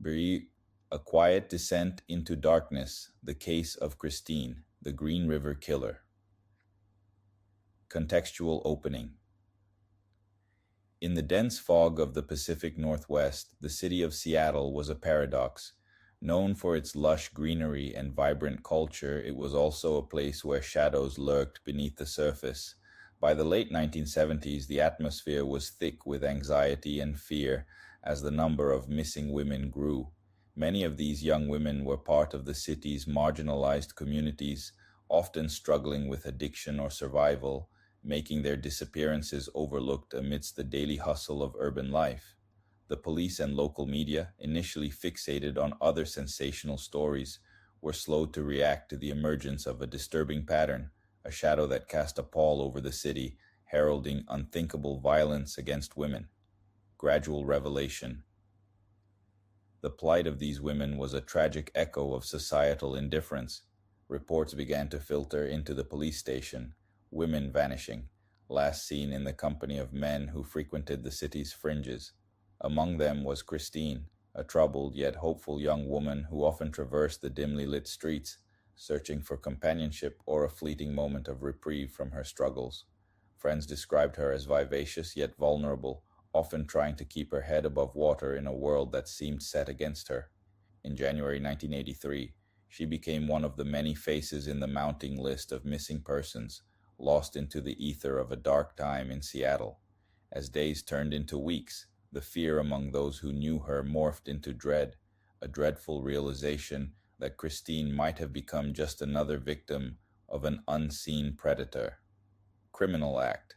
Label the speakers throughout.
Speaker 1: Brie, A Quiet Descent into Darkness, The Case of Christine, the Green River Killer. Contextual opening. In the dense fog of the Pacific Northwest, the city of Seattle was a paradox. Known for its lush greenery and vibrant culture, it was also a place where shadows lurked beneath the surface. By the late 1970s, the atmosphere was thick with anxiety and fear as the number of missing women grew. Many of these young women were part of the city's marginalized communities, often struggling with addiction or survival, making their disappearances overlooked amidst the daily hustle of urban life. The police and local media, initially fixated on other sensational stories, were slow to react to the emergence of a disturbing pattern, a shadow that cast a pall over the city, heralding unthinkable violence against women. Gradual revelation. The plight of these women was a tragic echo of societal indifference. Reports began to filter into the police station, women vanishing, last seen in the company of men who frequented the city's fringes. Among them was Christine, a troubled yet hopeful young woman who often traversed the dimly lit streets, searching for companionship or a fleeting moment of reprieve from her struggles. Friends described her as vivacious yet vulnerable, often trying to keep her head above water in a world that seemed set against her. In January 1983, she became one of the many faces in the mounting list of missing persons, lost into the ether of a dark time in Seattle. As days turned into weeks, the fear among those who knew her morphed into dread, a dreadful realization that Christine might have become just another victim of an unseen predator. Criminal act.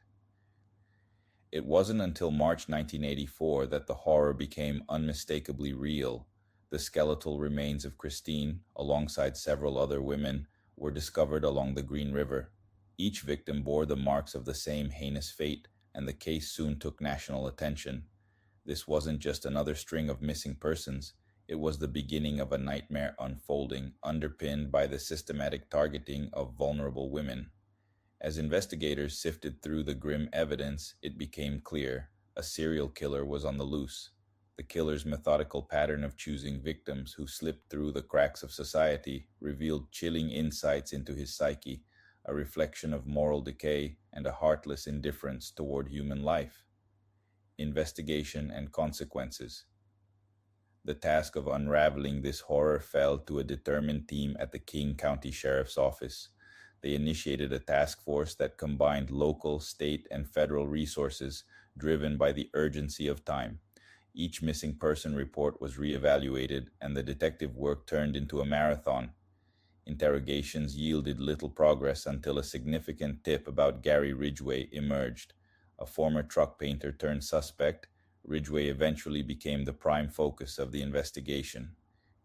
Speaker 1: It wasn't until March 1984 that the horror became unmistakably real. The skeletal remains of Christine, alongside several other women, were discovered along the Green River. Each victim bore the marks of the same heinous fate, and the case soon took national attention. This wasn't just another string of missing persons, it was the beginning of a nightmare unfolding, underpinned by the systematic targeting of vulnerable women. As investigators sifted through the grim evidence, it became clear a serial killer was on the loose. The killer's methodical pattern of choosing victims who slipped through the cracks of society revealed chilling insights into his psyche, a reflection of moral decay and a heartless indifference toward human life. Investigation and consequences. The task of unraveling this horror fell to a determined team at the King County Sheriff's Office. They initiated a task force that combined local, state, and federal resources, driven by the urgency of time. Each missing person report was reevaluated, and the detective work turned into a marathon. Interrogations yielded little progress until a significant tip about Gary Ridgway emerged. A former truck painter turned suspect, Ridgway eventually became the prime focus of the investigation.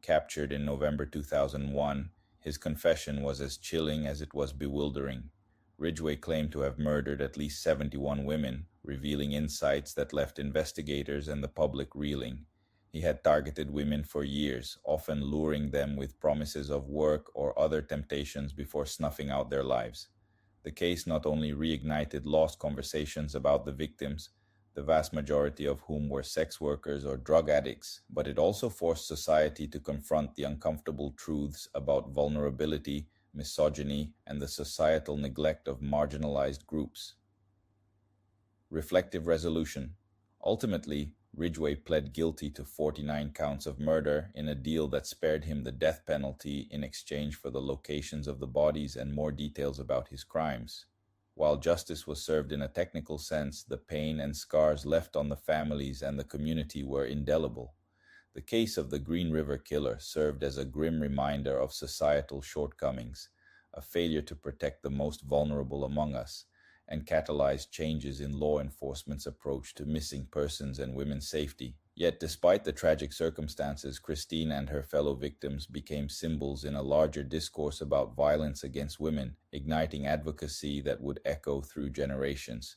Speaker 1: Captured in November 2001, his confession was as chilling as it was bewildering. Ridgway claimed to have murdered at least 71 women, revealing insights that left investigators and the public reeling. He had targeted women for years, often luring them with promises of work or other temptations before snuffing out their lives. The case not only reignited lost conversations about the victims, the vast majority of whom were sex workers or drug addicts, but it also forced society to confront the uncomfortable truths about vulnerability, misogyny, and the societal neglect of marginalized groups. Reflective resolution. Ultimately, Ridgway pled guilty to 49 counts of murder in a deal that spared him the death penalty in exchange for the locations of the bodies and more details about his crimes. While justice was served in a technical sense, the pain and scars left on the families and the community were indelible. The case of the Green River Killer served as a grim reminder of societal shortcomings, a failure to protect the most vulnerable among us, and catalyzed changes in law enforcement's approach to missing persons and women's safety. Yet, despite the tragic circumstances, Christine and her fellow victims became symbols in a larger discourse about violence against women, igniting advocacy that would echo through generations.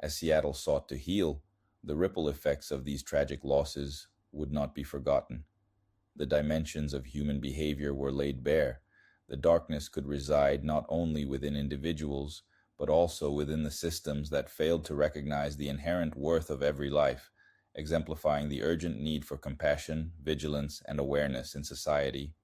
Speaker 1: As Seattle sought to heal, the ripple effects of these tragic losses would not be forgotten. The dimensions of human behavior were laid bare. The darkness could reside not only within individuals, but also within the systems that failed to recognize the inherent worth of every life, exemplifying the urgent need for compassion, vigilance, and awareness in society.